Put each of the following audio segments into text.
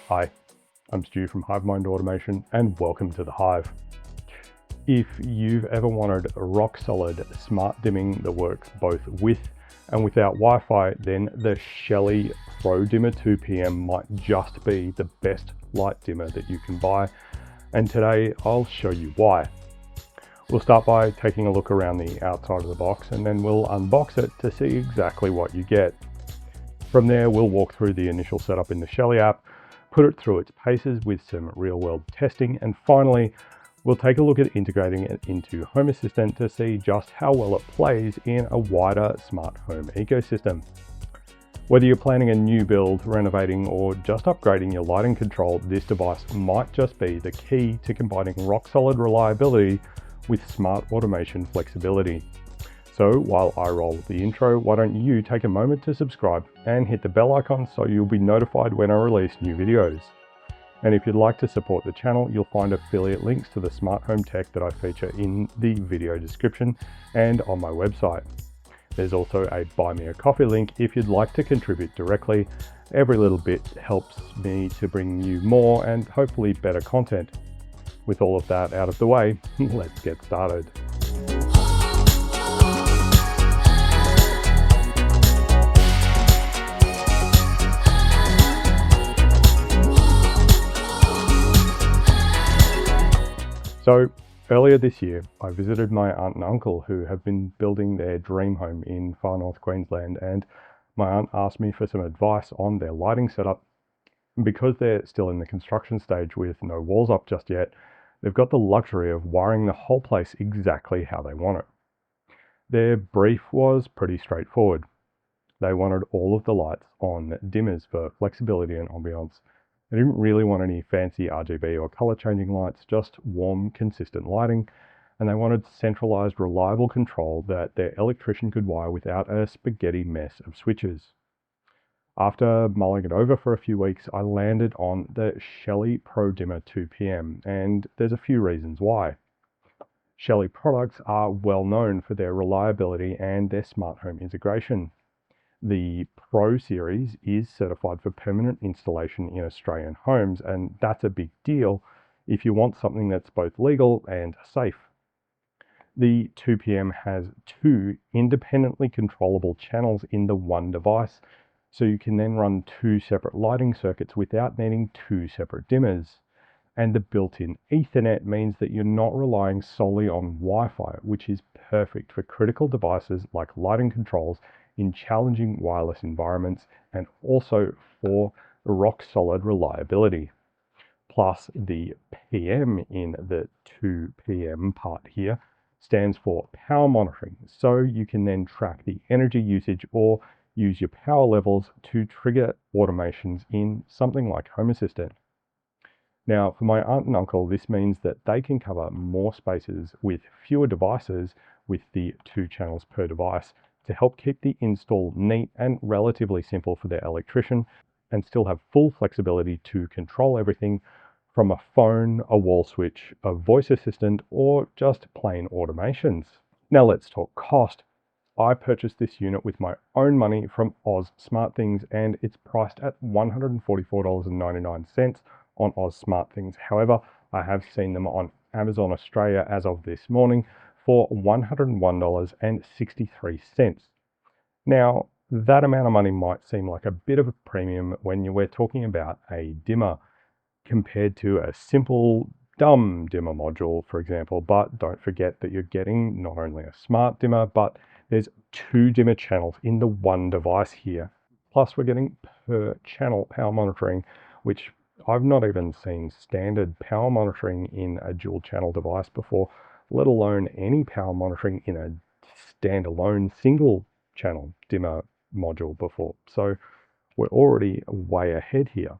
Hi, I'm Stu from Hive Mind Automation and welcome to the Hive. If you've ever wanted a rock solid smart dimming that works both with and without Wi-Fi, then the Shelly Pro Dimmer 2PM might just be the best light dimmer that you can buy. And today I'll show you why. We'll start by taking a look around the outside of the box and then we'll unbox it to see exactly what you get. From there, we'll walk through the initial setup in the Shelly app, put it through its paces with some real-world testing, and finally, we'll take a look at integrating it into Home Assistant to see just how well it plays in a wider smart home ecosystem. Whether you're planning a new build, renovating, or just upgrading your lighting control, this device might just be the key to combining rock-solid reliability with smart automation flexibility. So while I roll the intro, why don't you take a moment to subscribe and hit the bell icon so you'll be notified when I release new videos. And if you'd like to support the channel, you'll find affiliate links to the smart home tech that I feature in the video description and on my website. There's also a buy me a coffee link if you'd like to contribute directly. Every little bit helps me to bring you more and hopefully better content. With all of that out of the way, let's get started. So earlier this year, I visited my aunt and uncle who have been building their dream home in far north Queensland, and my aunt asked me for some advice on their lighting setup. And because they're still in the construction stage with no walls up just yet, they've got the luxury of wiring the whole place exactly how they want it. Their brief was pretty straightforward. They wanted all of the lights on dimmers for flexibility and ambiance. They didn't really want any fancy RGB or color changing lights, just warm, consistent lighting. And they wanted centralized, reliable control that their electrician could wire without a spaghetti mess of switches. After mulling it over for a few weeks, I landed on the Shelly Pro Dimmer 2PM, and there's a few reasons why. Shelly products are well known for their reliability and their smart home integration. The Pro series is certified for permanent installation in Australian homes, and that's a big deal if you want something that's both legal and safe. The 2PM has two independently controllable channels in the one device, so you can then run two separate lighting circuits without needing two separate dimmers. And the built-in Ethernet means that you're not relying solely on Wi-Fi, which is perfect for critical devices like lighting controls in challenging wireless environments and also for rock-solid reliability. Plus, the PM in the 2PM part here stands for power monitoring, so you can then track the energy usage or use your power levels to trigger automations in something like Home Assistant. Now, for my aunt and uncle, this means that they can cover more spaces with fewer devices with the 2 channels per device to help keep the install neat and relatively simple for their electrician and still have full flexibility to control everything from a phone, a wall switch, a voice assistant, or just plain automations. Now let's talk cost. I purchased this unit with my own money from Oz Smart Things, and it's priced at $144.99 on Oz Smart Things. However, I have seen them on Amazon Australia as of this morning for $101.63. Now, that amount of money might seem like a bit of a premium when we're talking about a dimmer compared to a simple dumb dimmer module, for example, but don't forget that you're getting not only a smart dimmer, but there's 2 dimmer channels in the one device here. Plus we're getting per channel power monitoring, which I've not even seen standard power monitoring in a dual channel device before, let alone any power monitoring in a standalone single channel dimmer module before. So we're already way ahead here.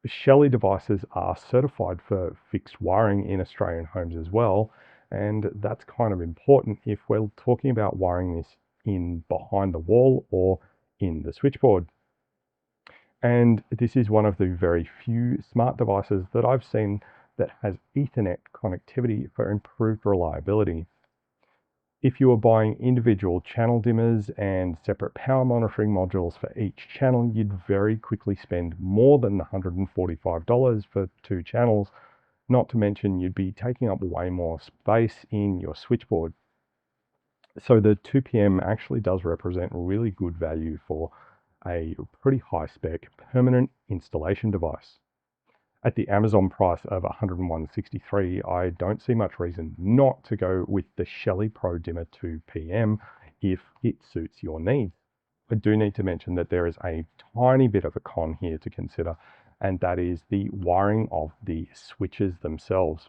Shelly devices are certified for fixed wiring in Australian homes as well, and that's kind of important if we're talking about wiring this in behind the wall or in the switchboard. And this is one of the very few smart devices that I've seen that has Ethernet connectivity for improved reliability. If you are buying individual channel dimmers and separate power monitoring modules for each channel, you'd very quickly spend more than $145 for 2 channels, not to mention you'd be taking up way more space in your switchboard. So the 2PM actually does represent really good value for a pretty high spec permanent installation device. At the Amazon price of $101.63, I don't see much reason not to go with the Shelly Pro Dimmer 2PM if it suits your needs. I do need to mention that there is a tiny bit of a con here to consider, and that is the wiring of the switches themselves.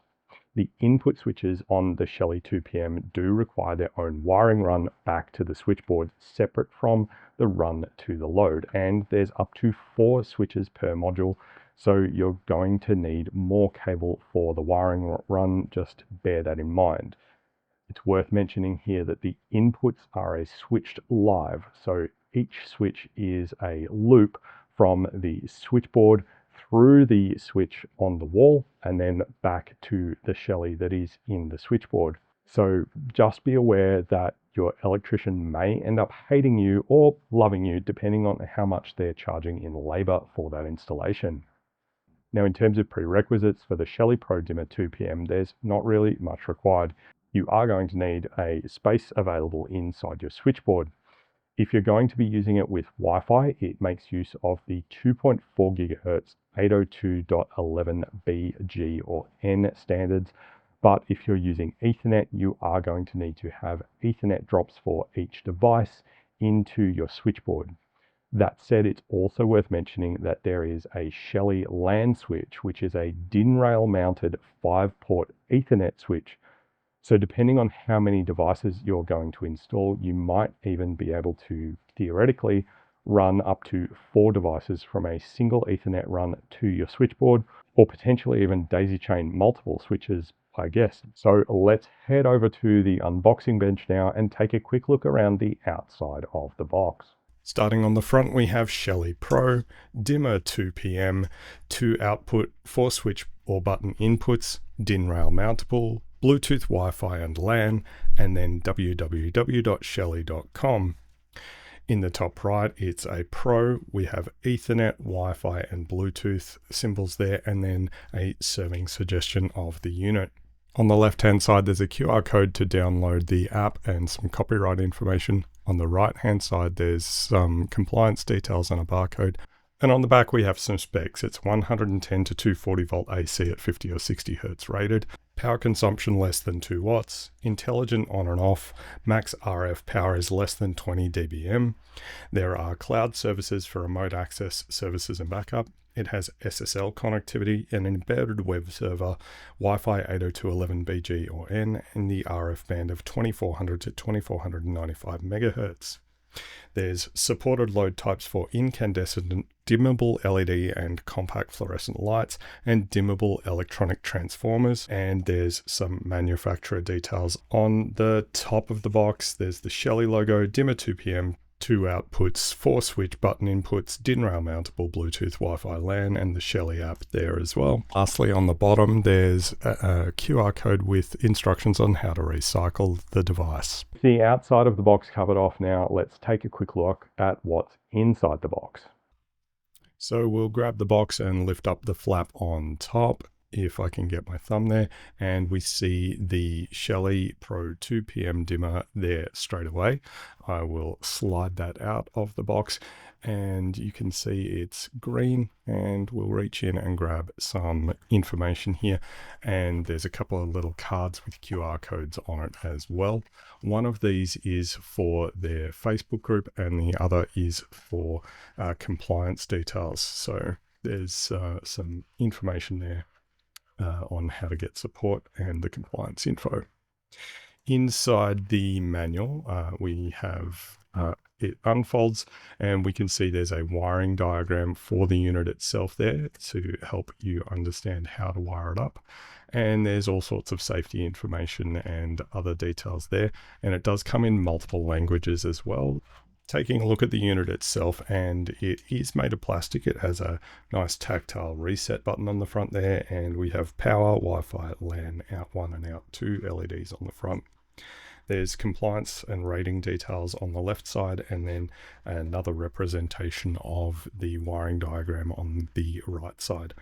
The input switches on the Shelly 2PM do require their own wiring run back to the switchboard, separate from the run to the load, and there's up to 4 switches per module, so you're going to need more cable for the wiring run. Just bear that in mind. It's worth mentioning here that the inputs are switched live, so each switch is a loop from the switchboard through the switch on the wall and then back to the Shelly that is in the switchboard. So just be aware that your electrician may end up hating you or loving you depending on how much they're charging in labor for that installation. Now, in terms of prerequisites for the Shelly Pro Dimmer 2PM, there's not really much required. You are going to need a space available inside your switchboard. If you're going to be using it with Wi-Fi, it makes use of the 2.4 GHz 802.11b, or N standards. But if you're using Ethernet, you are going to need to have Ethernet drops for each device into your switchboard. That said, it's also worth mentioning that there is a Shelly LAN switch, which is a DIN rail mounted 5-port Ethernet switch. So depending on how many devices you're going to install, you might even be able to theoretically run up to 4 devices from a single Ethernet run to your switchboard, or potentially even daisy chain multiple switches, I guess. So let's head over to the unboxing bench now and take a quick look around the outside of the box. Starting on the front, we have Shelly Pro Dimmer 2PM, 2 output, 4 switch or button inputs, DIN rail mountable, Bluetooth, Wi-Fi and LAN, and then www.shelly.com. In the top right, it's a Pro. We have Ethernet, Wi-Fi and Bluetooth symbols there, and then a serving suggestion of the unit. On the left-hand side, there's a QR code to download the app and some copyright information. On the right-hand side, there's some compliance details and a barcode. And on the back, we have some specs. It's 110 to 240 volt AC at 50 or 60 Hertz rated. Power consumption less than 2 watts. Intelligent on and off. Max RF power is less than 20 dBm. There are cloud services for remote access services and backup. It has SSL connectivity, an embedded web server, Wi-Fi 802.11bg or N, and the RF band of 2400 to 2495 megahertz. There's supported load types for incandescent, dimmable LED and compact fluorescent lights, and dimmable electronic transformers. And there's some manufacturer details on the top of the box. There's the Shelly logo, Dimmer 2PM, 2 outputs, 4 switch button inputs, DIN rail mountable, Bluetooth, Wi-Fi, LAN, and the Shelly app there as well. Lastly, on the bottom, there's a QR code with instructions on how to recycle the device. The outside of the box covered off now, let's take a quick look at what's inside the box. So we'll grab the box and lift up the flap on top, if I can get my thumb there, and we see the Shelly Pro 2PM dimmer there straight away. I will slide that out of the box and you can see it's green, and we'll reach in and grab some information here, and there's a couple of little cards with QR codes on it as well. One of these is for their Facebook group and the other is for compliance details. So there's some information there on how to get support and the compliance info. Inside the manual, we have it unfolds and we can see there's a wiring diagram for the unit itself there to help you understand how to wire it up. And there's all sorts of safety information and other details there. And it does come in multiple languages as well. Taking a look at the unit itself, and it is made of plastic. It has a nice tactile reset button on the front there, and we have power, Wi-Fi, LAN, out 1 and out 2 LEDs on the front. There's compliance and rating details on the left side, and then another representation of the wiring diagram on the right side.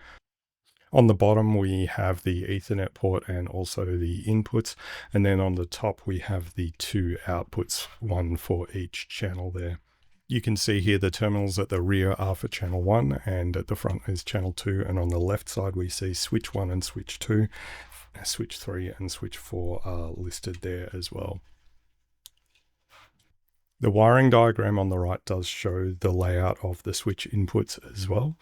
On the bottom, we have the Ethernet port and also the inputs. And then on the top, we have the two outputs, one for each channel there. You can see here the terminals at the rear are for channel 1 and at the front is channel 2. And on the left side, we see switch 1 and switch 2, switch 3 and switch 4 are listed there as well. The wiring diagram on the right does show the layout of the switch inputs as well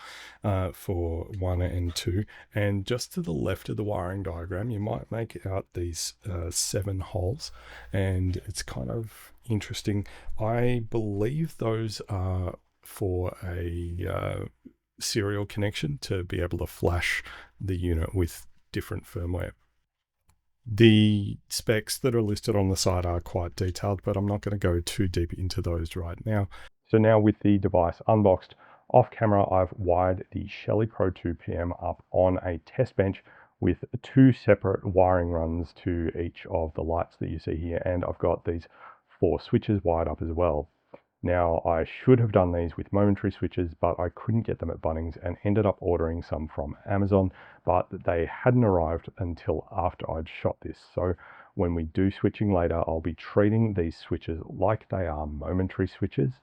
for 1 and 2. And just to the left of the wiring diagram, you might make out these 7 holes, and it's kind of interesting. I believe those are for a serial connection to be able to flash the unit with different firmware. The specs that are listed on the site are quite detailed, but I'm not going to go too deep into those right now. So now with the device unboxed, off camera, I've wired the Shelly Pro 2 PM up on a test bench with 2 separate wiring runs to each of the lights that you see here. And I've got these 4 switches wired up as well. Now, I should have done these with momentary switches, but I couldn't get them at Bunnings and ended up ordering some from Amazon, but they hadn't arrived until after I'd shot this. So when we do switching later, I'll be treating these switches like they are momentary switches.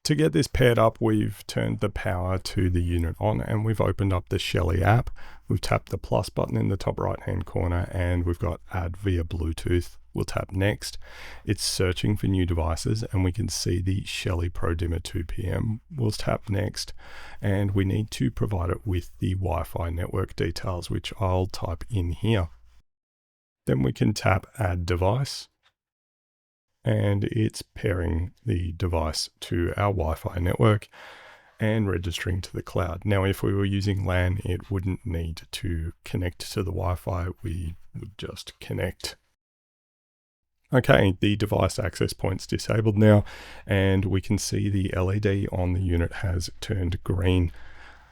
To get this paired up, we've turned the power to the unit on and we've opened up the Shelly app. We've tapped the plus button in the top right hand corner and we've got add via Bluetooth. We'll tap next. It's searching for new devices and we can see the Shelly Pro Dimmer 2 PM. We'll tap next and we need to provide it with the Wi-Fi network details, which I'll type in here. Then we can tap add device, and it's pairing the device to our Wi-Fi network and registering to the cloud. Now, if we were using LAN, it wouldn't need to connect to the Wi-Fi. We would just connect. Okay, the device access point's disabled now, and we can see the LED on the unit has turned green.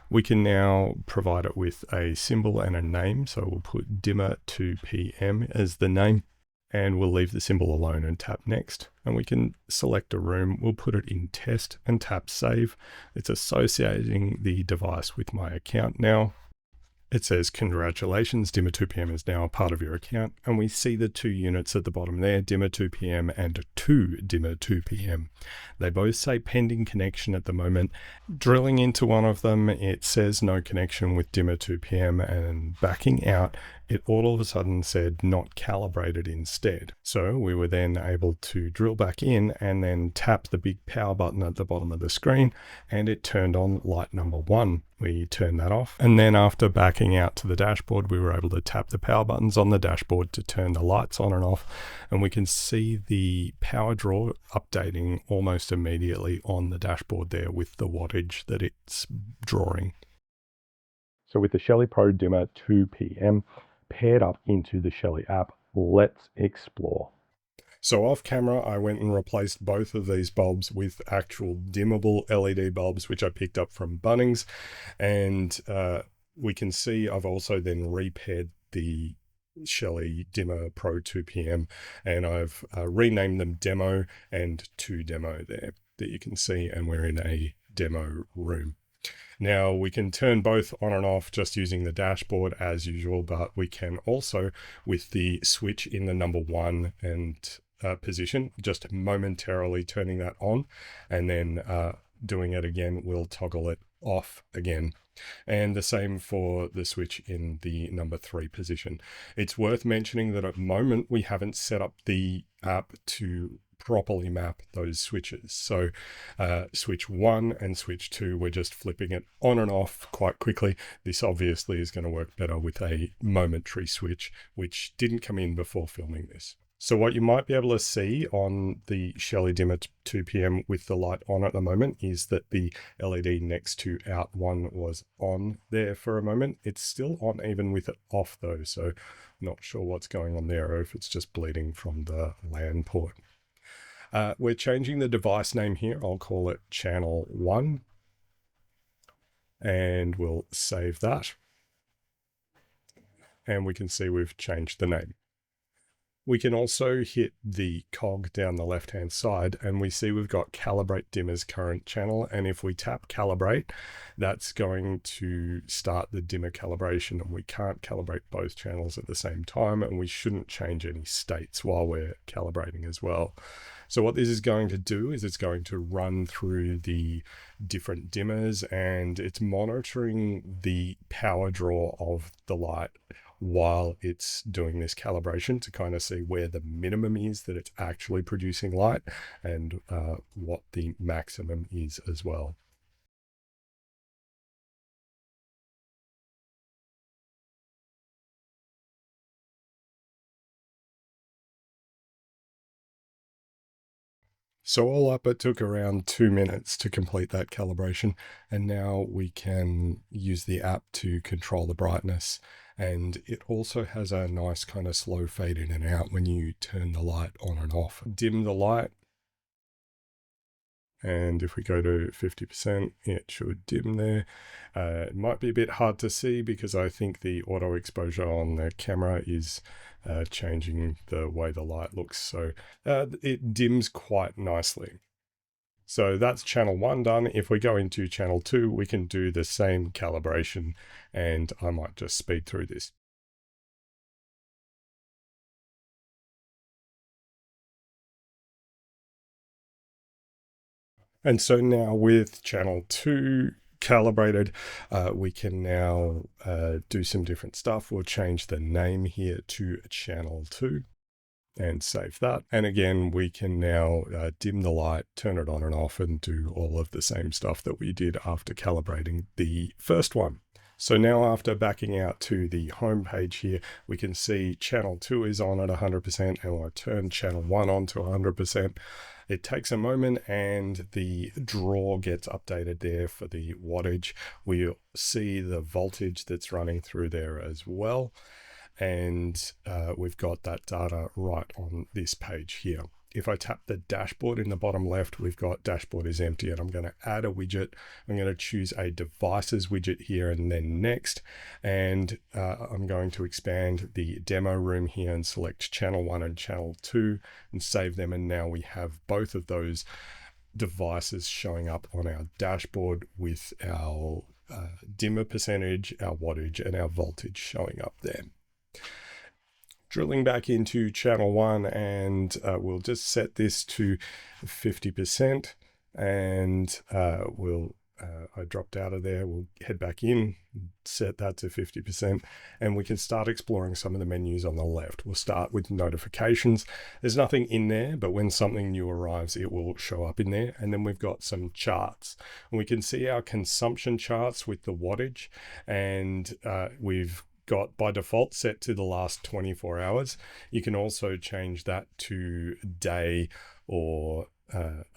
We can now provide it with a symbol and a name. So we'll put Dimmer 2 PM as the name, and we'll leave the symbol alone and tap next. And we can select a room. We'll put it in test and tap save. It's associating the device with my account now. It says, congratulations, Dimmer 2 PM is now a part of your account. And we see the 2 units at the bottom there, Dimmer 2 PM and 2 Dimmer 2 PM. They both say pending connection at the moment. Drilling into one of them, it says no connection with Dimmer 2 PM, and backing out, it all of a sudden said not calibrated instead. So we were then able to drill back in and then tap the big power button at the bottom of the screen, and it turned on light number 1. We turned that off. And then after backing out to the dashboard, we were able to tap the power buttons on the dashboard to turn the lights on and off. And we can see the power draw updating almost immediately on the dashboard there with the wattage that it's drawing. So with the Shelly Pro Dimmer 2 PM paired up into the Shelly app, let's explore. So off camera, I went and replaced both of these bulbs with actual dimmable LED bulbs, which I picked up from Bunnings. And we can see I've also then repaired the Shelly Dimmer Pro 2 PM, and I've renamed them Demo and 2 Demo there that you can see, and we're in a demo room. Now we can turn both on and off just using the dashboard as usual, but we can also, with the switch in the number 1 and position, just momentarily turning that on, and then doing it again, we'll toggle it off again. And the same for the switch in the number 3 position. It's worth mentioning that at the moment we haven't set up the app to properly map those switches. So switch 1 and switch 2, we're just flipping it on and off quite quickly. This obviously is going to work better with a momentary switch, which didn't come in before filming this. So what you might be able to see on the Shelly Dimmer 2 PM with the light on at the moment is that the LED next to out 1 was on there for a moment. It's still on even with it off though, so not sure what's going on there, or if it's just bleeding from the LAN port. We're changing the device name here. I'll call it channel 1, and we'll save that. And we can see we've changed the name. We can also hit the cog down the left-hand side and we see we've got Calibrate Dimmer's current channel. And if we tap Calibrate, that's going to start the dimmer calibration, and we can't calibrate both channels at the same time, and we shouldn't change any states while we're calibrating as well. So what this is going to do is it's going to run through the different dimmers, and it's monitoring the power draw of the light while it's doing this calibration to kind of see where the minimum is that it's actually producing light, and what the maximum is as well. So all up, it took around 2 minutes to complete that calibration, and now we can use the app to control the brightness. And it also has a nice kind of slow fade in and out when you turn the light on and off. Dim the light, and if we go to 50%, it should dim there. It might be a bit hard to see because I think the auto exposure on the camera is changing the way the light looks. So it dims quite nicely. So that's channel 1 done. If we go into channel 2, we can do the same calibration, and I might just speed through this. And so now with channel 2 calibrated, we can now do some different stuff. We'll change the name here to channel 2 and save that. And again, we can now dim the light, turn it on and off, and do all of the same stuff that we did after calibrating the first one. So now after backing out to the home page here, we can see channel 2 is on at 100%, and I turn channel 1 on to 100%. It takes a moment and the draw gets updated there for the wattage. We'll see the voltage that's running through there as well. And we've got that data right on this page here. If I tap the dashboard in the bottom left, we've got dashboard is empty, and I'm going to add a widget. I'm going to choose a devices widget here and then next. And I'm going to expand the demo room here and select channel 1 and channel 2 and save them. And now we have both of those devices showing up on our dashboard with our dimmer percentage, our wattage, and our voltage showing up there. Drilling back into channel 1, and we'll just set this to 50%, and I dropped out of there. We'll head back in, set that to 50%, and we can start exploring some of the menus on the left. We'll start with notifications. There's nothing in there, but when something new arrives, it will show up in there. And then we've got some charts, and we can see our consumption charts with the wattage, and we've got by default set to the last 24 hours. You can also change that to day or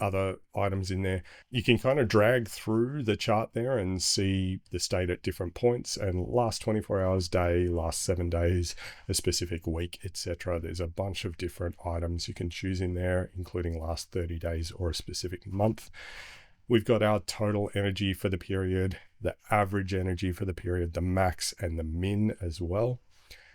other items in there. You can kind of drag through the chart there and see the state at different points, and last 24 hours, day, last 7 days, a specific week, etc. There's a bunch of different items you can choose in there, including last 30 days or a specific month. We've got our total energy for the period, the average energy for the period, the max and the min as well.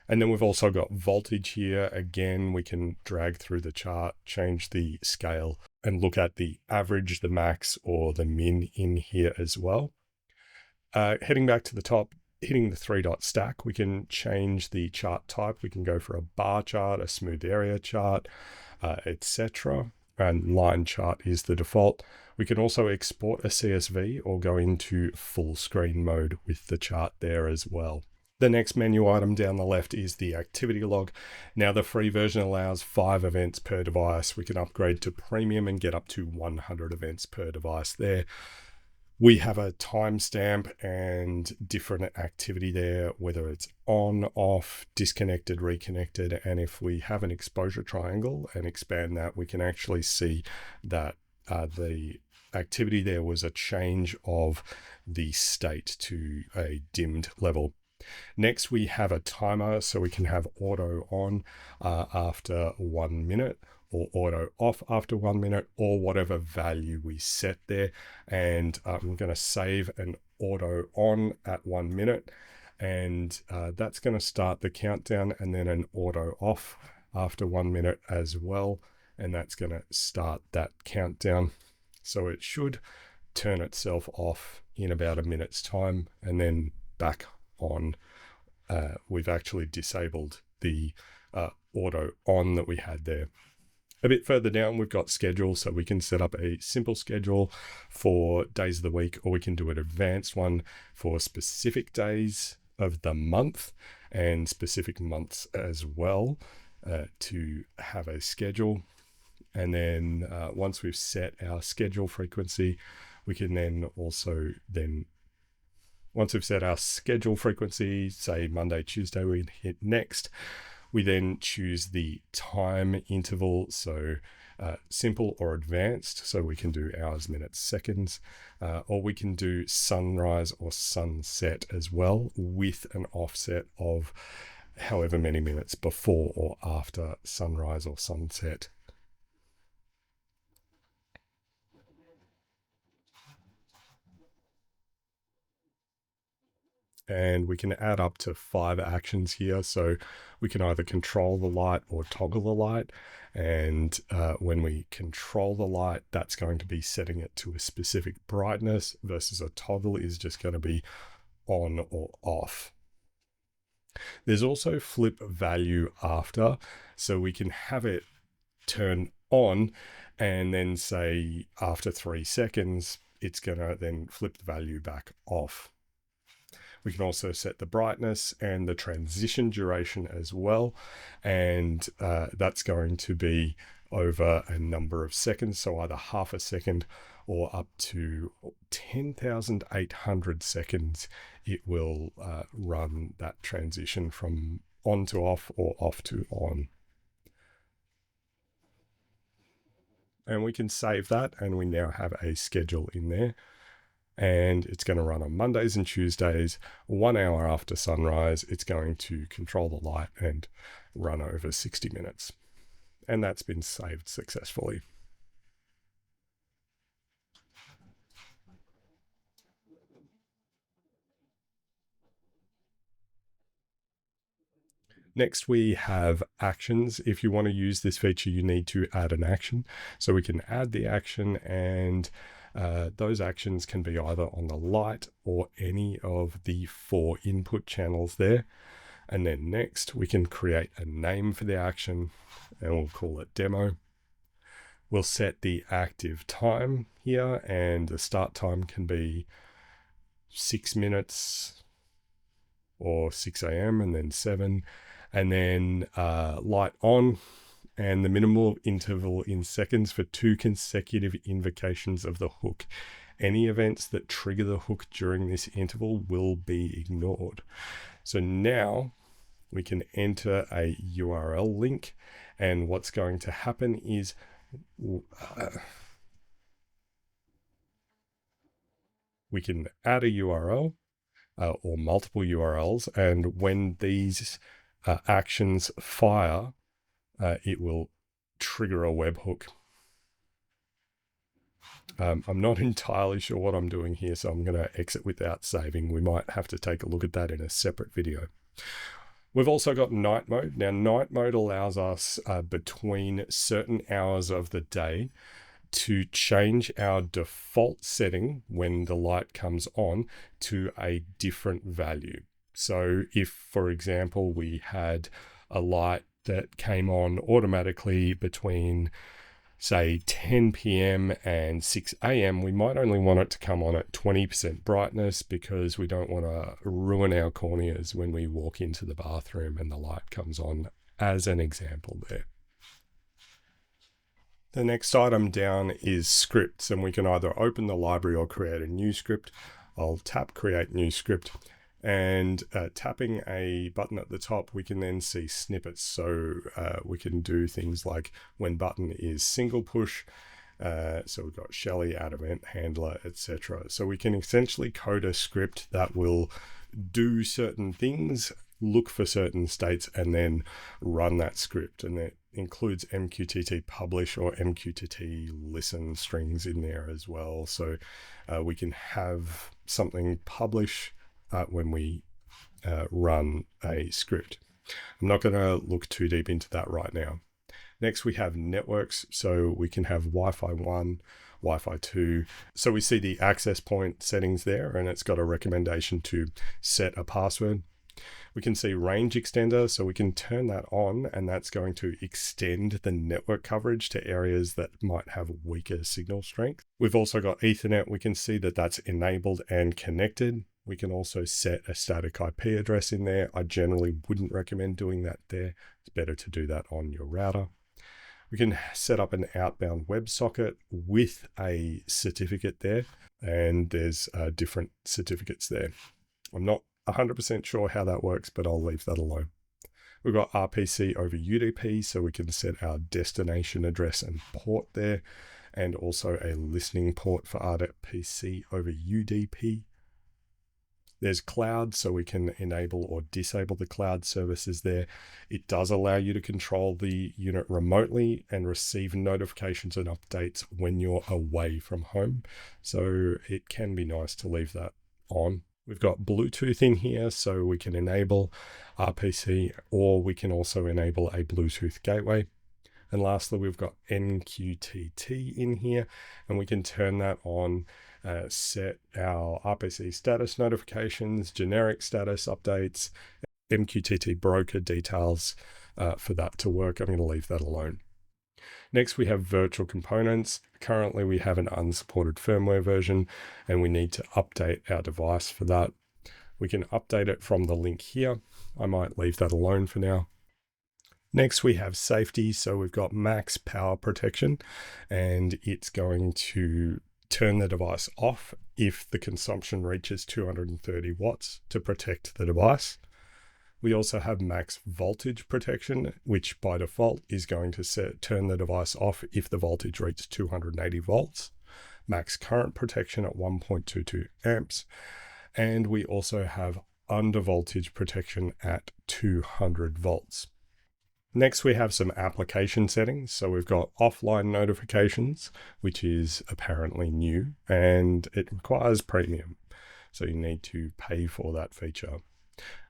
And then we've also got voltage here. Again, we can drag through the chart, change the scale, and look at the average, the max, or the min in here as well. Heading back to the top, hitting the 3-dot stack, we can change the chart type. We can go for a bar chart, a smooth area chart, etc. And line chart is the default. We can also export a CSV or go into full screen mode with the chart there as well. The next menu item down the left is the activity log. Now the free version allows 5 events per device. We can upgrade to premium and get up to 100 events per device there. We have a timestamp and different activity there, whether it's on, off, disconnected, reconnected. And if we have an exposure triangle and expand that, we can actually see that the activity there was a change of the state to a dimmed level. Next, we have a timer, so we can have auto on after 1 minute, or auto off after 1 minute, or whatever value we set there. And I'm going to save an auto on at 1 minute, and that's going to start the countdown, and then an auto off after 1 minute as well, and that's going to start that countdown. So it should turn itself off in about a minute's time and then back on. We've actually disabled the auto on that we had there. A bit further down, we've got schedule, so we can set up a simple schedule for days of the week, or we can do an advanced one for specific days of the month and specific months as well, to have a schedule. And then once we've set our schedule frequency, we can then also once we've set our schedule frequency, say Monday, Tuesday, we hit next. We then choose the time interval, so simple or advanced, so we can do hours, minutes, seconds, or we can do sunrise or sunset as well, with an offset of however many minutes before or after sunrise or sunset. And we can add up to 5 actions here. So we can either control the light or toggle the light. And when we control the light, that's going to be setting it to a specific brightness, versus a toggle is just going to be on or off. There's also flip value after, so we can have it turn on and then say after 3 seconds, it's going to then flip the value back off. We can also set the brightness and the transition duration as well. And that's going to be over a number of seconds. So either half a second or up to 10,800 seconds, it will run that transition from on to off or off to on. And we can save that, and we now have a schedule in there. And it's going to run on Mondays and Tuesdays, 1 hour after sunrise. It's going to control the light and run over 60 minutes. And that's been saved successfully. Next, we have actions. If you want to use this feature, you need to add an action. So we can add the action, and those actions can be either on the light or any of the 4 input channels there. And then next, we can create a name for the action, and we'll call it demo. We'll set the active time here, and the start time can be 6 minutes or 6 a.m. and then 7. And then light on, and the minimal interval in seconds for 2 consecutive invocations of the hook. Any events that trigger the hook during this interval will be ignored. So now we can enter a URL link, and what's going to happen is we can add a URL or multiple URLs, and when these actions fire, it will trigger a webhook. I'm not entirely sure what I'm doing here, so I'm going to exit without saving. We might have to take a look at that in a separate video. We've also got night mode. Now, night mode allows us between certain hours of the day to change our default setting when the light comes on to a different value. So if, for example, we had a light that came on automatically between, say, 10 p.m. and 6 a.m., we might only want it to come on at 20% brightness, because we don't want to ruin our corneas when we walk into the bathroom and the light comes on, as an example there. The next item down is scripts, and we can either open the library or create a new script. I'll tap create new script, and tapping a button at the top, we can then see snippets. So we can do things like when button is single push. So we've got Shelly, add event handler, etc. So we can essentially code a script that will do certain things, look for certain states, and then run that script. And that includes MQTT publish or MQTT listen strings in there as well. So we can have something publish when we run a script. I'm not going to look too deep into that right now. Next, we have networks. So we can have Wi-Fi 1, Wi-Fi 2. So we see the access point settings there, and it's got a recommendation to set a password. We can see range extender, so we can turn that on, and that's going to extend the network coverage to areas that might have weaker signal strength. We've also got Ethernet. We can see that that's enabled and connected. We can also set a static IP address in there. I generally wouldn't recommend doing that there. It's better to do that on your router. We can set up an outbound WebSocket with a certificate there, and there's different certificates there. I'm not 100% sure how that works, but I'll leave that alone. We've got RPC over UDP, so we can set our destination address and port there, and also a listening port for RPC over UDP. There's cloud, so we can enable or disable the cloud services there. It does allow you to control the unit remotely and receive notifications and updates when you're away from home. So it can be nice to leave that on. We've got Bluetooth in here, so we can enable RPC, or we can also enable a Bluetooth gateway. And lastly, we've got MQTT in here, and we can turn that on, set our RPC status notifications, generic status updates, MQTT broker details for that to work. I'm going to leave that alone. Next, we have virtual components. Currently, we have an unsupported firmware version, and we need to update our device for that. We can update it from the link here. I might leave that alone for now. Next, we have safety. So we've got max power protection, and it's going to turn the device off if the consumption reaches 230 watts to protect the device. We also have max voltage protection, which by default is going to turn the device off if the voltage reaches 280 volts. Max current protection at 1.22 amps. And we also have under voltage protection at 200 volts. Next, we have some application settings. So we've got offline notifications, which is apparently new, and it requires premium. So you need to pay for that feature.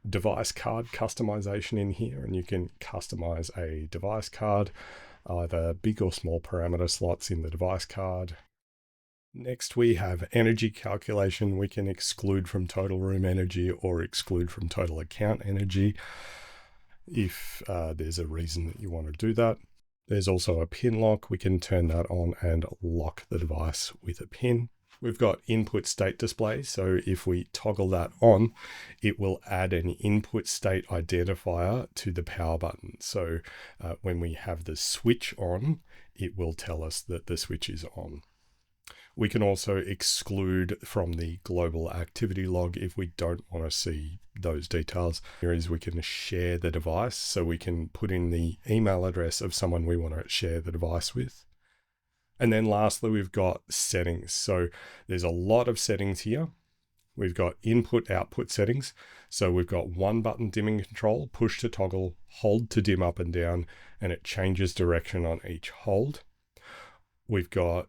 Device card customization in here, and you can customize a device card, either big or small parameter slots in the device card. Next, we have energy calculation. We can exclude from total room energy or exclude from total account energy if there's a reason that you want to do that. There's also a pin lock. We can turn that on and lock the device with a pin. We've got input state display. So if we toggle that on, it will add an input state identifier to the power button. So when we have the switch on, it will tell us that the switch is on. We can also exclude from the global activity log if we don't want to see those details. Here is we can share the device. So we can put in the email address of someone we want to share the device with. And then lastly, we've got settings. So there's a lot of settings here. We've got input output settings. So we've got one button dimming control, push to toggle, hold to dim up and down, and it changes direction on each hold. We've got,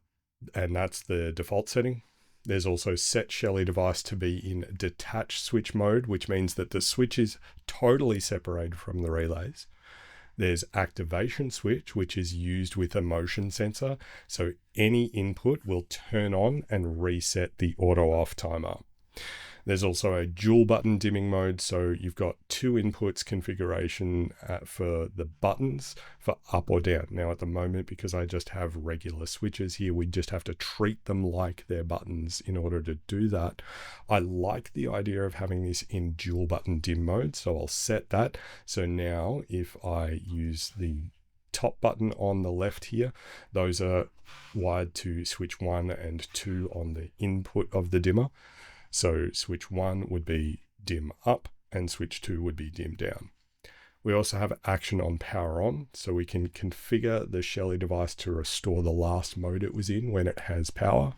and that's the default setting. There's also set Shelly device to be in detached switch mode, which means that the switch is totally separated from the relays. There's activation switch, which is used with a motion sensor. So any input will turn on and reset the auto off timer. There's also a dual button dimming mode. So you've got two inputs configuration for the buttons for up or down. Now at the moment, because I just have regular switches here, we just have to treat them like they're buttons in order to do that. I like the idea of having this in dual button dim mode. So I'll set that. So now if I use the top button on the left here, those are wired to switch 1 and 2 on the input of the dimmer. So switch 1 would be dim up and switch 2 would be dim down. We also have action on power on, so we can configure the Shelly device to restore the last mode it was in when it has power,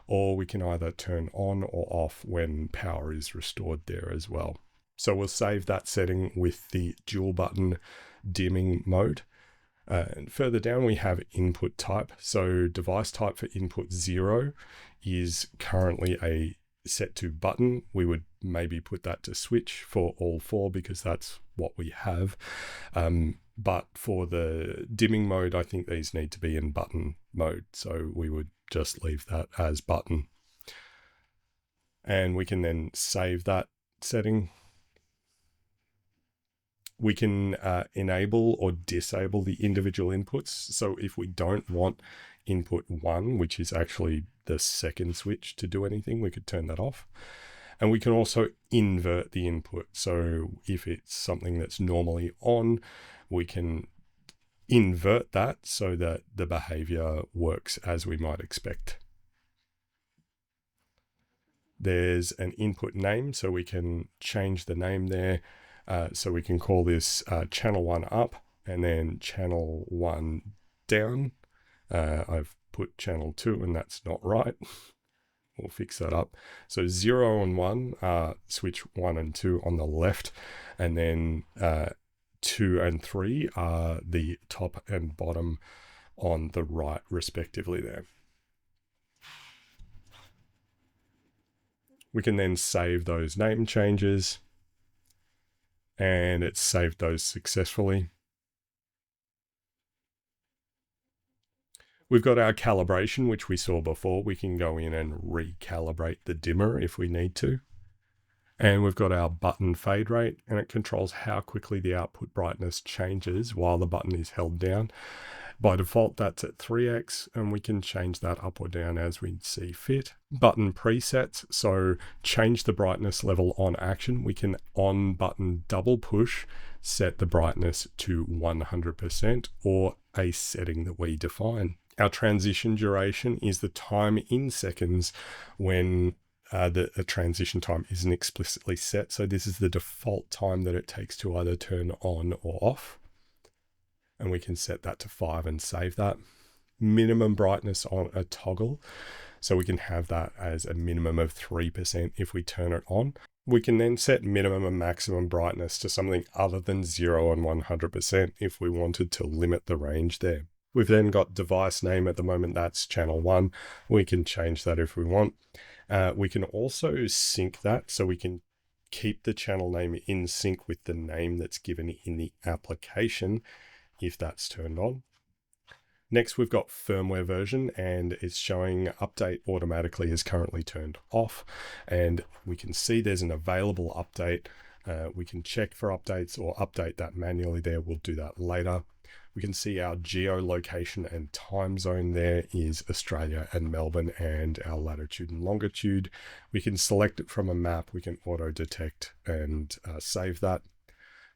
or we can either turn on or off when power is restored there as well. So we'll save that setting with the dual button dimming mode. And further down we have input type. So device type for input 0 is currently a set to button, we would maybe put that to switch for all 4 because that's what we have. But for the dimming mode, I think these need to be in button mode. So we would just leave that as button. And we can then save that setting. We can enable or disable the individual inputs. So if we don't want input 1, which is actually the second switch to do anything, we could turn that off. And we can also invert the input. So if it's something that's normally on, we can invert that so that the behavior works as we might expect. There's an input name, so we can change the name there. So we can call this channel 1 up and then channel 1 down. I've put channel 2 and that's not right. We'll fix that up. So 0 and 1 are switch 1 and 2 on the left, and then 2 and 3 are the top and bottom on the right, respectively there. We can then save those name changes, and it's saved those successfully. We've got our calibration, which we saw before. We can go in and recalibrate the dimmer if we need to. And we've got our button fade rate, and it controls how quickly the output brightness changes while the button is held down. By default, that's at 3x, and we can change that up or down as we see fit. Button presets, so change the brightness level on action. We can on button double push, set the brightness to 100% or a setting that we define. Our transition duration is the time in seconds when the transition time isn't explicitly set. So this is the default time that it takes to either turn on or off. And we can set that to 5 and save that. Minimum brightness on a toggle. So we can have that as a minimum of 3% if we turn it on. We can then set minimum and maximum brightness to something other than 0 and 100% if we wanted to limit the range there. We've then got device name at the moment, that's channel 1. We can change that if we want. We can also sync that, so we can keep the channel name in sync with the name that's given in the application if that's turned on. Next, we've got firmware version, and it's showing update automatically is currently turned off. And we can see there's an available update. We can check for updates or update that manually there. We'll do that later. We can see our geolocation and time zone there is Australia and Melbourne, and our latitude and longitude. We can select it from a map. We can auto detect and save that.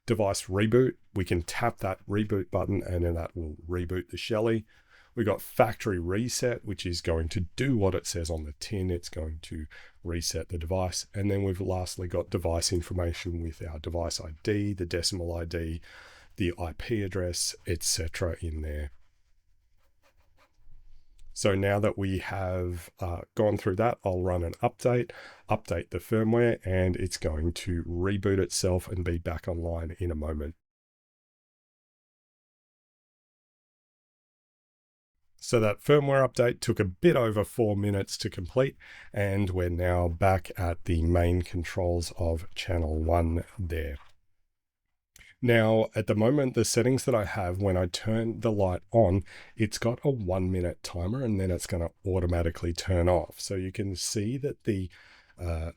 Device reboot, we can tap that reboot button and then that will reboot the Shelly. We've got factory reset, which is going to do what it says on the tin. It's going to reset the device. And then we've lastly got device information with our device ID, the decimal ID, the IP address, etc. in there. So now that we have gone through that, I'll run an update the firmware, and it's going to reboot itself and be back online in a moment. So that firmware update took a bit over 4 minutes to complete, and we're now back at the main controls of channel 1 there. Now, at the moment, the settings that I have, when I turn the light on, it's got a 1 minute timer, and then it's going to automatically turn off. So you can see that the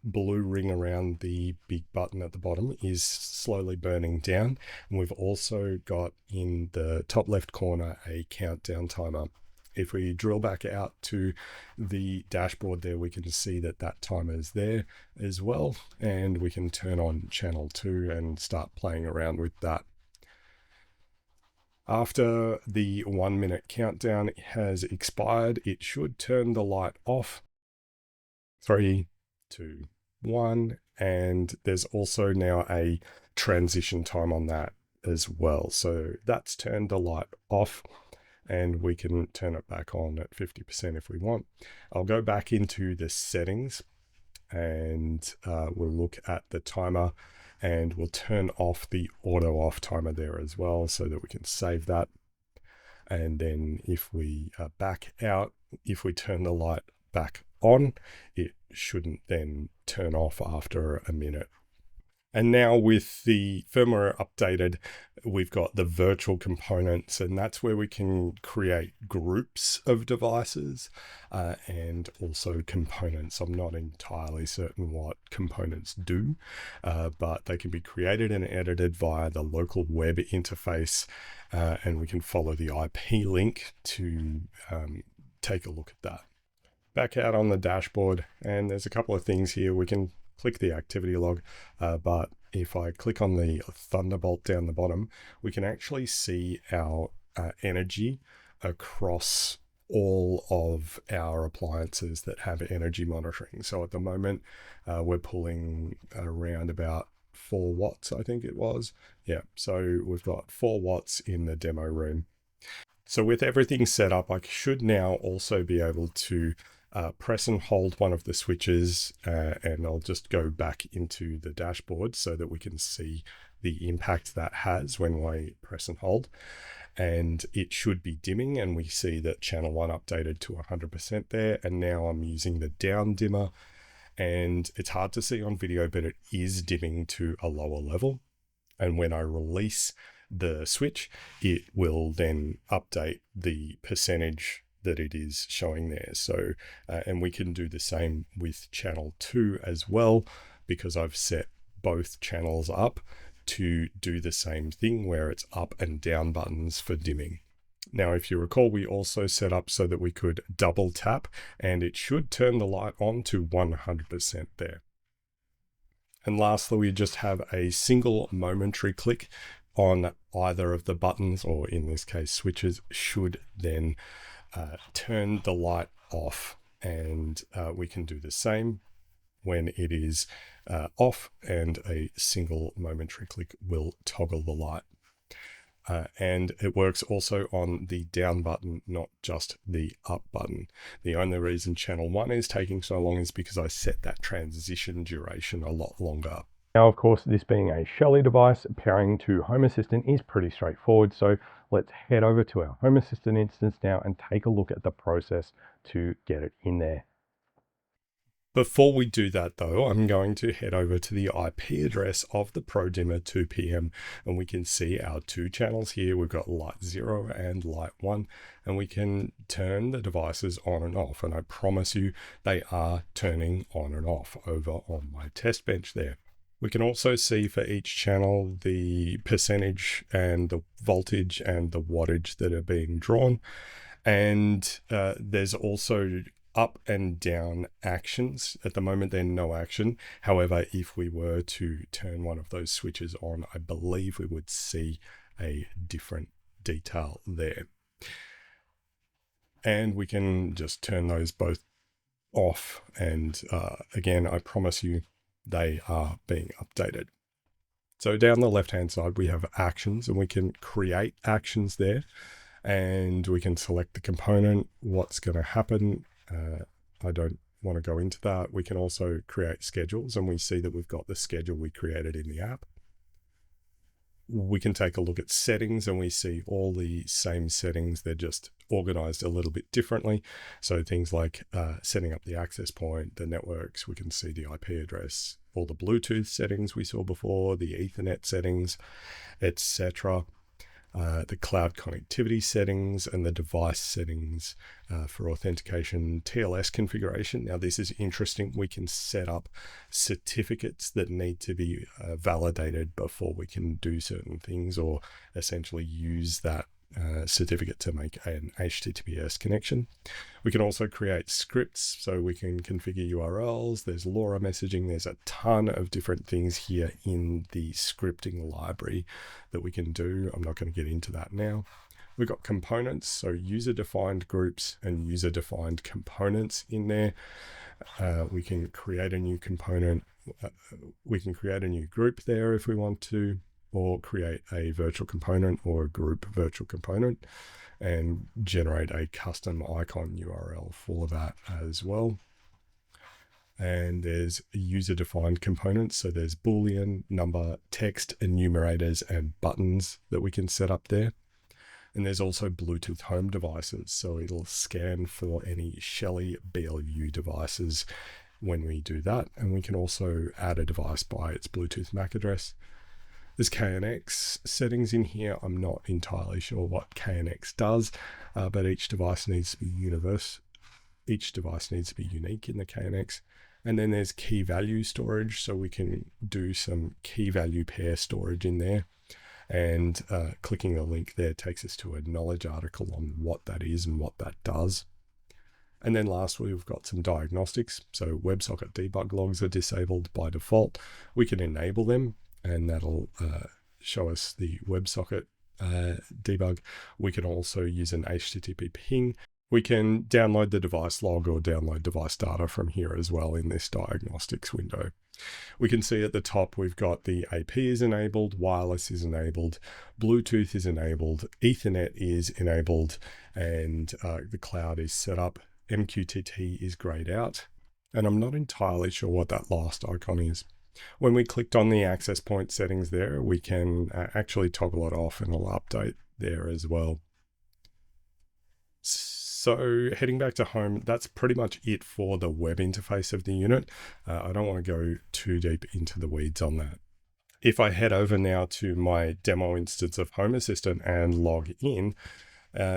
blue ring around the big button at the bottom is slowly burning down. And we've also got in the top left corner a countdown timer. If we drill back out to the dashboard there, we can see that that timer is there as well. And we can turn on channel 2 and start playing around with that. After the 1 minute countdown has expired, it should turn the light off. 3, 2, 1. And there's also now a transition time on that as well. So that's turned the light off, and we can turn it back on at 50% if we want. I'll go back into the settings, and we'll look at the timer, and we'll turn off the auto off timer there as well so that we can save that. And then if we back out, if we turn the light back on, it shouldn't then turn off after a minute. And now with the firmware updated, we've got the virtual components, and that's where we can create groups of devices and also components. I'm not entirely certain what components do, but they can be created and edited via the local web interface, and we can follow the IP link to take a look at that. Back out on the dashboard, and there's a couple of things here. We can click the activity log, but if I click on the Thunderbolt down the bottom, we can actually see our energy across all of our appliances that have energy monitoring. So at the moment, we're pulling around about 4 watts, I think it was. Yeah, so we've got 4 watts in the demo room. So with everything set up, I should now also be able to press and hold one of the switches, and I'll just go back into the dashboard so that we can see the impact that has when I press and hold. And it should be dimming, and we see that channel 1 updated to 100% there, and now I'm using the down dimmer, and it's hard to see on video, but it is dimming to a lower level. And when I release the switch, it will then update the percentage that it is showing there. So, and we can do the same with channel 2 as well, because I've set both channels up to do the same thing where it's up and down buttons for dimming. Now, if you recall, we also set up so that we could double tap, and it should turn the light on to 100% there. And lastly, we just have a single momentary click on either of the buttons, or in this case switches, should then turn the light off. And we can do the same when it is off, and a single momentary click will toggle the light. And it works also on the down button, not just the up button. The only reason channel 1 is taking so long is because I set that transition duration a lot longer. Now, of course, this being a Shelly device, pairing to Home Assistant is pretty straightforward. So let's head over to our Home Assistant instance now and take a look at the process to get it in there. Before we do that though, I'm going to head over to the IP address of the Pro Dimmer 2PM, and we can see our 2 channels here. We've got light 0 and light 1, and we can turn the devices on and off. And I promise you they are turning on and off over on my test bench there. We can also see for each channel the percentage and the voltage and the wattage that are being drawn. And there's also up and down actions. At the moment, they're no action. However, if we were to turn one of those switches on, I believe we would see a different detail there. And we can just turn those both off. And again, I promise you, they are being updated. So down the left-hand side, we have actions, and we can create actions there, and we can select the component, what's going to happen. I don't want to go into that. We can also create schedules, and we see that we've got the schedule we created in the app. We can take a look at settings, and we see all the same settings. They're just organized a little bit differently. So things like setting up the access point, the networks, we can see the IP address, all the Bluetooth settings we saw before, the Ethernet settings, etc. The cloud connectivity settings and the device settings for authentication, TLS configuration. Now this is interesting. We can set up certificates that need to be validated before we can do certain things, or essentially use that certificate to make an HTTPS connection. We can also create scripts, so we can configure URLs. There's LoRa messaging. There's a ton of different things here in the scripting library that we can do. I'm not going to get into that now. We've got components, so user-defined groups and user-defined components in there. We can create a new component. We can create a new group there if we want to, or create a virtual component or a group virtual component, and generate a custom icon URL for that as well. And there's user-defined components. So there's Boolean, number, text, enumerators, and buttons that we can set up there. And there's also Bluetooth home devices, so it'll scan for any Shelly BLU devices when we do that. And we can also add a device by its Bluetooth MAC address. There's KNX settings in here. I'm not entirely sure what KNX does, but each device needs to be unique in the KNX. And then there's key value storage, so we can do some key value pair storage in there. And clicking the link there takes us to a knowledge article on what that is and what that does. And then lastly, we've got some diagnostics. So WebSocket debug logs are disabled by default. We can enable them, and that'll show us the WebSocket debug. We can also use an HTTP ping. We can download the device log or download device data from here as well in this diagnostics window. We can see at the top we've got the AP is enabled, wireless is enabled, Bluetooth is enabled, Ethernet is enabled, and the cloud is set up. MQTT is grayed out, and I'm not entirely sure what that last icon is. When we clicked on the access point settings there, we can actually toggle it off, and it'll update there as well. So heading back to home, that's pretty much it for the web interface of the unit. I don't want to go too deep into the weeds on that. If I head over now to my demo instance of Home Assistant and log in,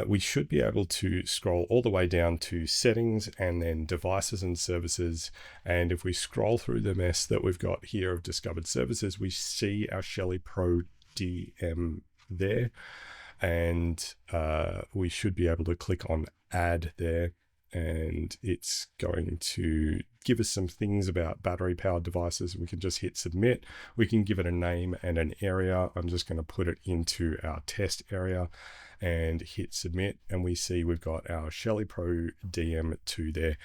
we should be able to scroll all the way down to settings and then devices and services. And if we scroll through the mess that we've got here of discovered services, we see our Shelly Pro DM there. And we should be able to click on add there, and it's going to give us some things about battery powered devices. We can just hit submit. We can give it a name and an area. I'm just going to put it into our test area and hit submit, and we see we've got our Shelly Pro DM2 there.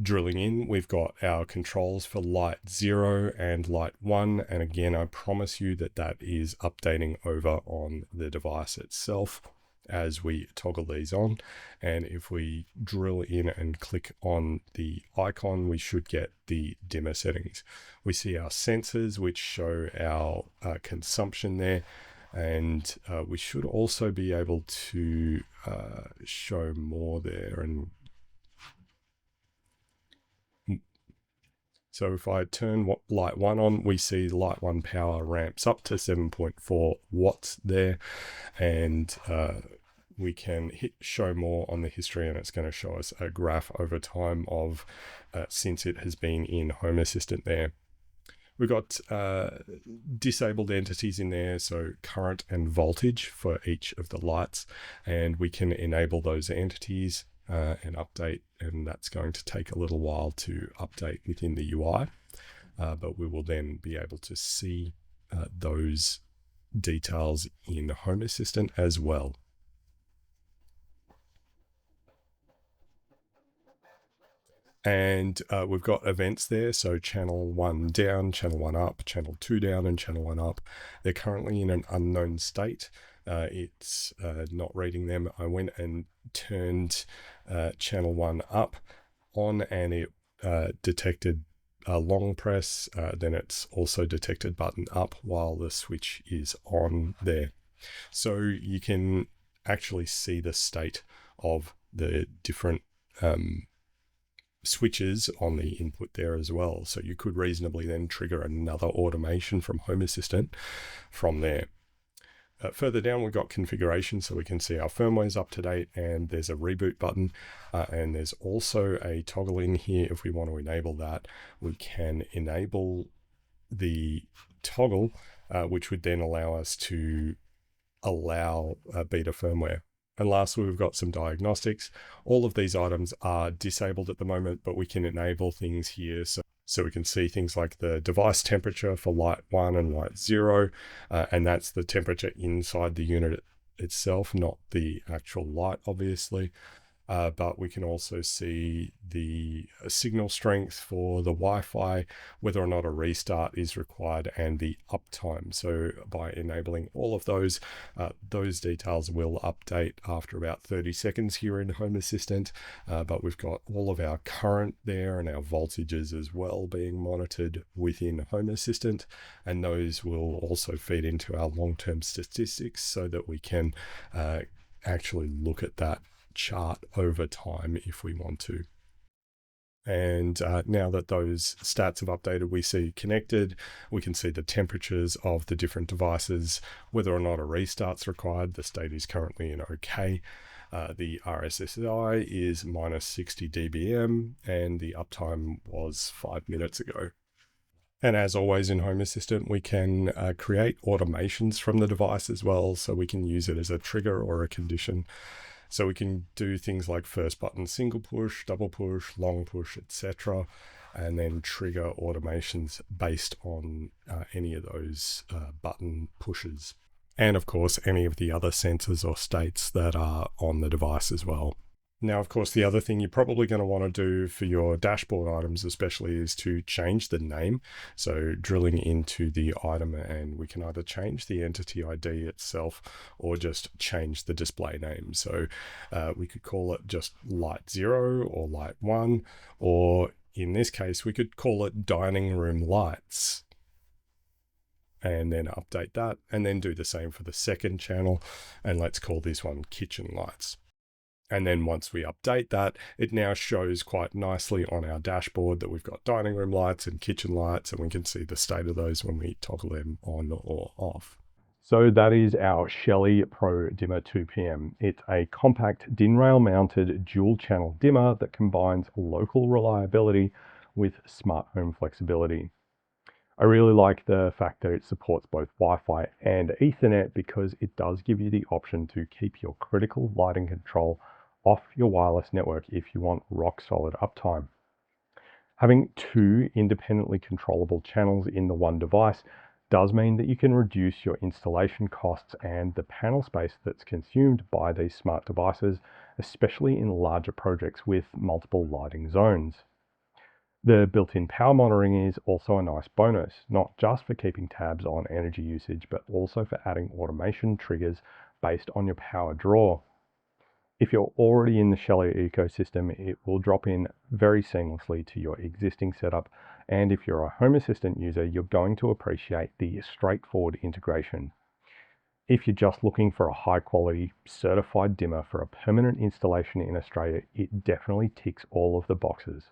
Drilling in, we've got our controls for light 0 and light 1, and again I promise you that that is updating over on the device itself as we toggle these on. And if we drill in and click on the icon, we should get the dimmer settings. We see our sensors which show our consumption there, and we should also be able to show more there. And so if I turn light 1 on, we see light 1 power ramps up to 7.4 watts there, and we can hit show more on the history, and it's going to show us a graph over time of since it has been in Home Assistant there. We've got disabled entities in there, so current and voltage for each of the lights, and we can enable those entities and update, and that's going to take a little while to update within the UI, but we will then be able to see those details in Home Assistant as well. And we've got events there, so channel 1 down, channel 1 up, channel 2 down, and channel 1 up. They're currently in an unknown state. It's not reading them. I went and turned channel 1 up on, and it detected a long press. Then it's also detected button up while the switch is on there. So you can actually see the state of the different switches on the input there as well. So you could reasonably then trigger another automation from Home Assistant from there. Further down, we've got configuration, so we can see our firmware is up to date, and there's a reboot button, and there's also a toggle in here. If we want to enable that, we can enable the toggle, which would then allow us to allow beta firmware. And lastly, we've got some diagnostics. All of these items are disabled at the moment, but we can enable things here. So we can see things like the device temperature for light 1 and light 0, and that's the temperature inside the unit itself, not the actual light, obviously. But we can also see the signal strength for the Wi-Fi, whether or not a restart is required, and the uptime. So by enabling all of those details will update after about 30 seconds here in Home Assistant. But we've got all of our current there and our voltages as well being monitored within Home Assistant. And those will also feed into our long-term statistics so that we can actually look at that chart over time if we want to. And now that those stats have updated, we see connected, we can see the temperatures of the different devices, whether or not a restart's required. The state is currently in OK. The RSSI is minus 60 dBm, and the uptime was 5 minutes ago. And as always in Home Assistant, we can create automations from the device as well, so we can use it as a trigger or a condition. So we can do things like first button single push, double push, long push, etc., and then trigger automations based on any of those button pushes. And of course, any of the other sensors or states that are on the device as well. Now, of course, the other thing you're probably going to want to do for your dashboard items especially is to change the name. So drilling into the item, and we can either change the entity ID itself or just change the display name. So we could call it just Light 0 or Light 1, or in this case, we could call it Dining Room Lights. And then update that, and then do the same for the second channel. And let's call this one Kitchen Lights. And then once we update that, it now shows quite nicely on our dashboard that we've got dining room lights and kitchen lights, and we can see the state of those when we toggle them on or off. So that is our Shelly Pro Dimmer 2PM. It's a compact DIN rail mounted dual channel dimmer that combines local reliability with smart home flexibility. I really like the fact that it supports both Wi-Fi and Ethernet, because it does give you the option to keep your critical lighting control off your wireless network if you want rock solid uptime. Having two independently controllable channels in the one device does mean that you can reduce your installation costs and the panel space that's consumed by these smart devices, especially in larger projects with multiple lighting zones. The built-in power monitoring is also a nice bonus, not just for keeping tabs on energy usage, but also for adding automation triggers based on your power draw. If you're already in the Shelly ecosystem, it will drop in very seamlessly to your existing setup. And if you're a Home Assistant user, you're going to appreciate the straightforward integration. If you're just looking for a high quality certified dimmer for a permanent installation in Australia, it definitely ticks all of the boxes.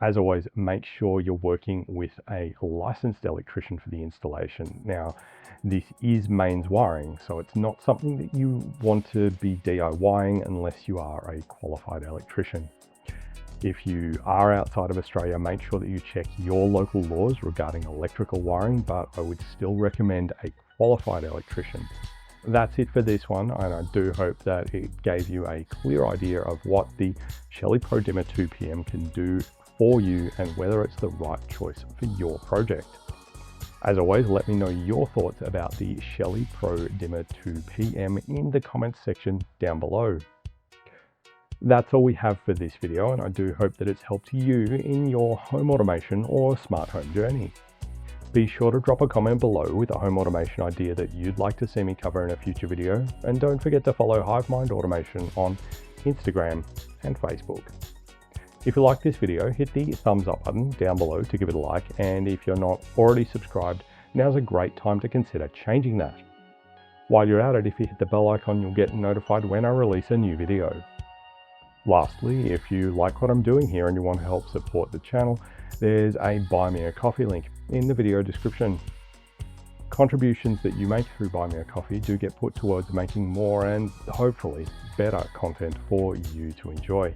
As always, make sure you're working with a licensed electrician for the installation. Now, this is mains wiring, so it's not something that you want to be DIYing unless you are a qualified electrician. If you are outside of Australia, make sure that you check your local laws regarding electrical wiring, but I would still recommend a qualified electrician. That's it for this one, and I do hope that it gave you a clear idea of what the Shelly Pro Dimmer 2PM can do for you and whether it's the right choice for your project. As always, let me know your thoughts about the Shelly Pro Dimmer 2PM in the comments section down below. That's all we have for this video, and I do hope that it's helped you in your home automation or smart home journey. Be sure to drop a comment below with a home automation idea that you'd like to see me cover in a future video, and don't forget to follow HiveMind Automation on Instagram and Facebook. If you like this video, hit the thumbs up button down below to give it a like, and if you're not already subscribed, now's a great time to consider changing that. While you're at it, if you hit the bell icon, you'll get notified when I release a new video. Lastly, if you like what I'm doing here and you want to help support the channel, there's a Buy Me a Coffee link in the video description. Contributions that you make through Buy Me a Coffee do get put towards making more and hopefully better content for you to enjoy.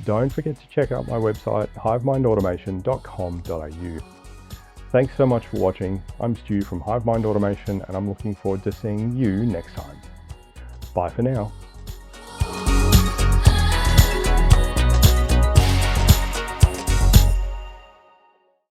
Don't forget to check out my website, hivemindautomation.com.au. Thanks so much for watching. I'm Stu from HiveMind Automation, and I'm looking forward to seeing you next time. Bye for now.